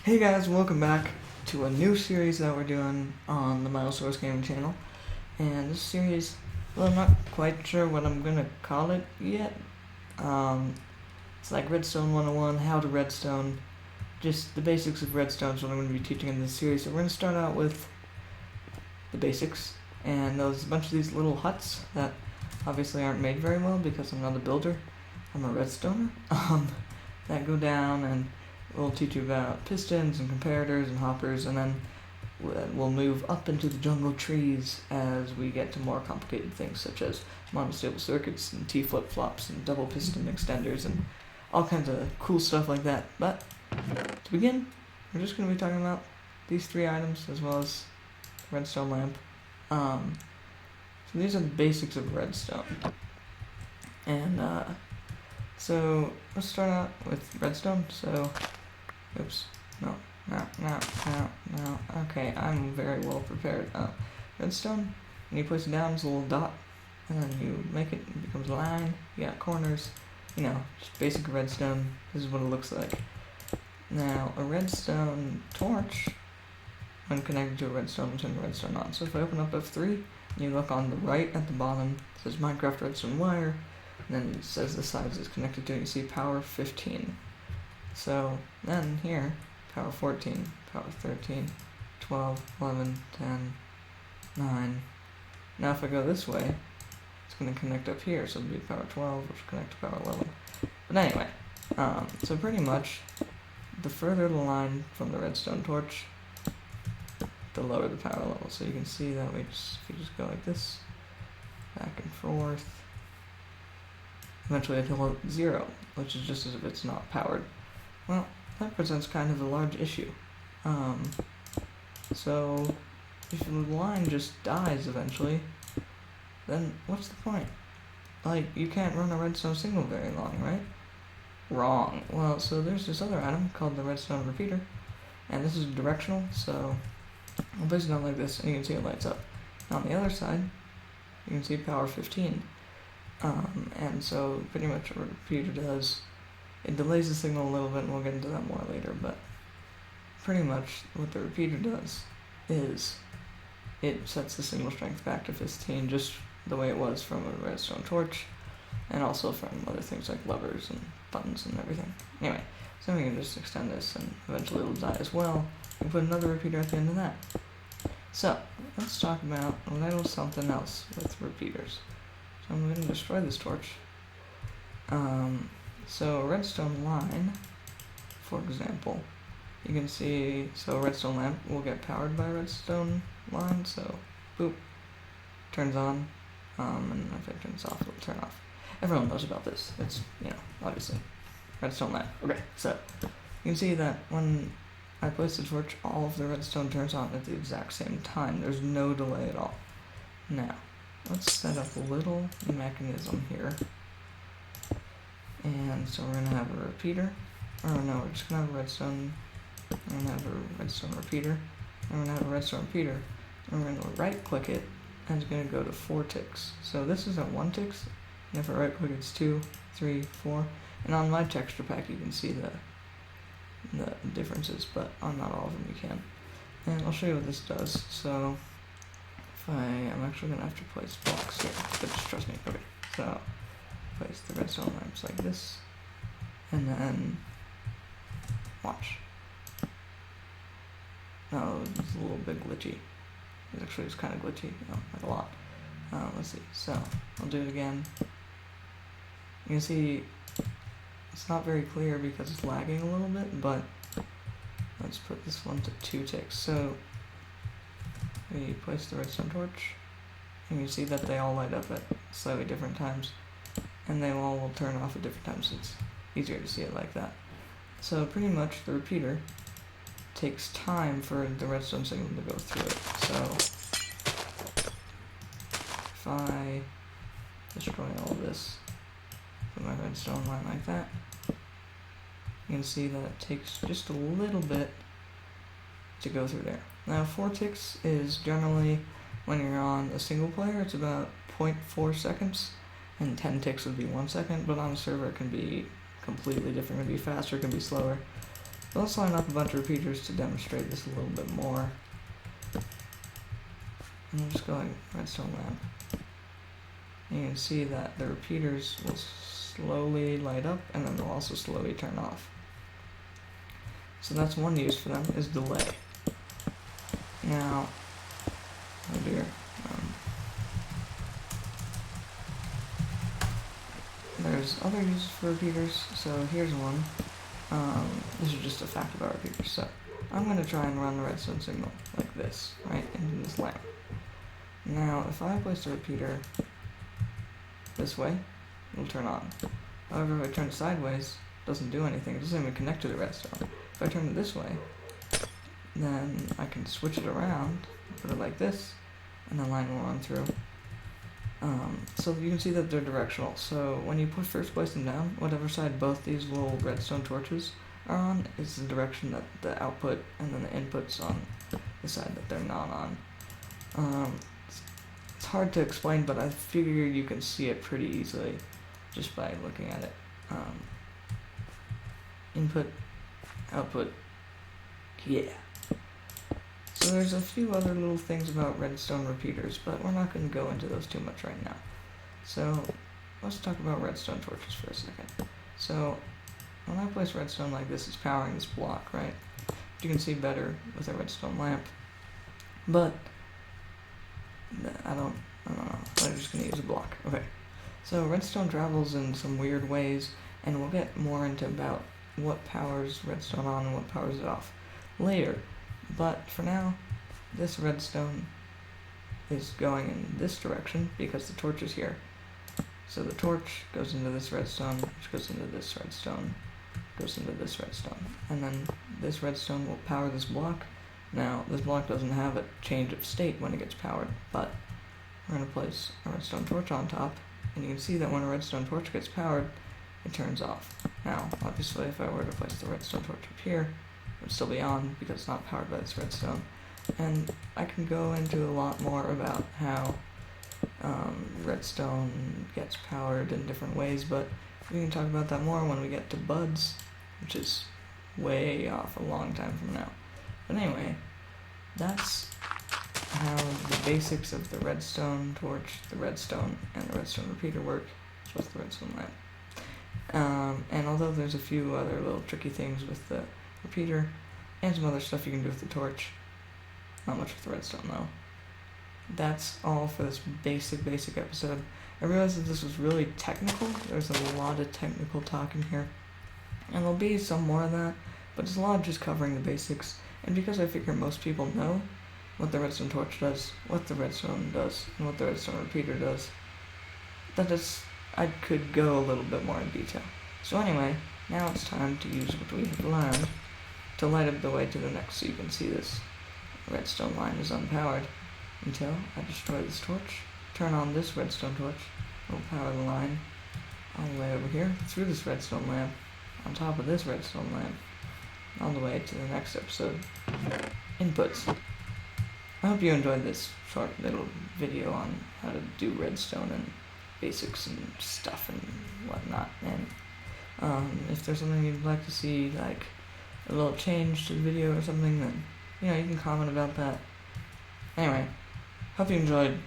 Hey guys, welcome back to a new series that we're doing on the Milosaurus gaming channel. And this series, well, I'm not quite sure what I'm gonna call it yet. It's like Redstone 101, how to Redstone, just the basics of Redstone is what I'm gonna be teaching in this series. So we're gonna start out with the basics, and there's a bunch of these little huts that obviously aren't made very well because I'm not a builder, I'm a redstoner, that go down, and we'll teach you about pistons and comparators and hoppers, and then we'll move up into the jungle trees as we get to more complicated things such as monostable circuits and T-flip-flops and double piston extenders and all kinds of cool stuff like that. But to begin, we're just going to be talking about these three items as well as redstone lamp. So these are the basics of redstone. And so let's start out with redstone. So, oops, no. Okay, I'm very well prepared. Redstone, when you place it down, it's a little dot, and then you make it, it becomes a line, you got corners, just basic redstone. This is what it looks like. Now, a redstone torch, when connected to a redstone, will turn the redstone on. So if I open up F3, and you look on the right at the bottom, it says Minecraft redstone wire, and then it says the size is connected to it, you see power 15. So then here, power 14, power 13, 12, 11, 10, 9. Now if I go this way, it's going to connect up here, so it'll be power 12, which will connect to power 11. But anyway, so pretty much, the further the line from the redstone torch, the lower the power level. So you can see that if you just go like this, back and forth, eventually it'll hit 0, which is just as if it's not powered. Well, that presents kind of a large issue. So if the line just dies eventually, then what's the point? Like, you can't run a redstone signal very long, right? Wrong. Well, so there's this other item called the redstone repeater, and this is directional, so I'll place it down like this, and you can see it lights up. Now on the other side, you can see power 15. And so pretty much what a repeater does, it delays the signal a little bit, and we'll get into that more later, but pretty much what the repeater does is it sets the signal strength back to 15, just the way it was from a redstone torch, and also from other things like levers and buttons and everything. Anyway, so we can just extend this, and eventually it'll die as well. We can put another repeater at the end of that. So, let's talk about a little something else with repeaters. So I'm going to destroy this torch. So a redstone line, for example, you can see, so a redstone lamp will get powered by a redstone line, so boop, turns on, and if it turns off, it'll turn off. Everyone knows about this. It's, obviously, redstone lamp. Okay, so you can see that when I place the torch, all of the redstone turns on at the exact same time. There's no delay at all. Now, let's set up a little mechanism here. And so we're going to have a repeater. Or no, we're just going to have a redstone. We're going to have a redstone repeater. And we're going to have a redstone repeater. And we're going to right click it, and it's going to go to 4 ticks. So this is at 1 ticks. And if I right click, it's 2, 3, 4. And on my texture pack, you can see the differences, but on not all of them you can. And I'll show you what this does. So if I'm actually going to have to place blocks here, but just trust me. Okay, so place the redstone lamps like this, and then watch. No, it's a little bit glitchy. It actually is kind of glitchy, like a lot. Let's see, so I'll do it again. You can see it's not very clear because it's lagging a little bit, but let's put this one to 2 ticks. So we place the redstone torch, and you see that they all light up at slightly different times, and they all will turn off at different times, so it's easier to see it like that. So pretty much the repeater takes time for the redstone signal to go through it. So if I destroy all of this, put my redstone line like that, you can see that it takes just a little bit to go through there. Now 4 ticks is generally, when you're on a single player, it's about 0.4 seconds, and 10 ticks would be 1 second, but on a server it can be completely different. It can be faster, it can be slower. But let's line up a bunch of repeaters to demonstrate this a little bit more. And I'm just going redstone lamp. And you can see that the repeaters will slowly light up and then they'll also slowly turn off. So that's one use for them, is delay. Now, oh dear. There's other uses for repeaters, so here's one. This is just a fact about repeaters. So I'm going to try and run the redstone signal like this, right, into this lamp. Now, if I place the repeater this way, it'll turn on. However, if I turn it sideways, it doesn't do anything. It doesn't even connect to the redstone. If I turn it this way, then I can switch it around, put it like this, and the line will run through. So you can see that they're directional. So when you first place them down, whatever side both these little redstone torches are on is the direction that the output and then the input's on the side that they're not on. It's hard to explain, but I figure you can see it pretty easily just by looking at it. Input, output, yeah. So there's a few other little things about redstone repeaters, but we're not going to go into those too much right now. So let's talk about redstone torches for a second. So when I place redstone like this, it's powering this block, right? You can see better with a redstone lamp, but I don't know. I'm just going to use a block. Okay. So redstone travels in some weird ways, and we'll get more into about what powers redstone on and what powers it off later. But for now, this redstone is going in this direction because the torch is here. So the torch goes into this redstone, which goes into this redstone, goes into this redstone. And then this redstone will power this block. Now, this block doesn't have a change of state when it gets powered, but we're going to place a redstone torch on top, and you can see that when a redstone torch gets powered, it turns off. Now, obviously, if I were to place the redstone torch up here, it would still be on because it's not powered by this redstone. And I can go into a lot more about how redstone gets powered in different ways, but we can talk about that more when we get to buds, which is way off a long time from now. But anyway, that's how the basics of the redstone torch, the redstone, and the redstone repeater work, as well as the redstone lamp. And although there's a few other little tricky things with the repeater and some other stuff you can do with the torch, not much with the redstone though. That's all for this basic episode. I realized that this was really technical. There's a lot of technical talk in here, and there'll be some more of that, but it's a lot of just covering the basics. And because I figure most people know what the redstone torch does, what the redstone does, and what the redstone repeater does, I could go a little bit more in detail. So anyway, now it's time to use what we have learned to light up the way to the next. So you can see this redstone line is unpowered until I destroy this torch, turn on this redstone torch, it'll power the line all the way over here, through this redstone lamp, on top of this redstone lamp, all the way to the next episode. Inputs. I hope you enjoyed this short little video on how to do redstone and basics and stuff and whatnot. And if there's something you'd like to see, like a little change to the video or something, then you can comment about that. Anyway, hope you enjoyed.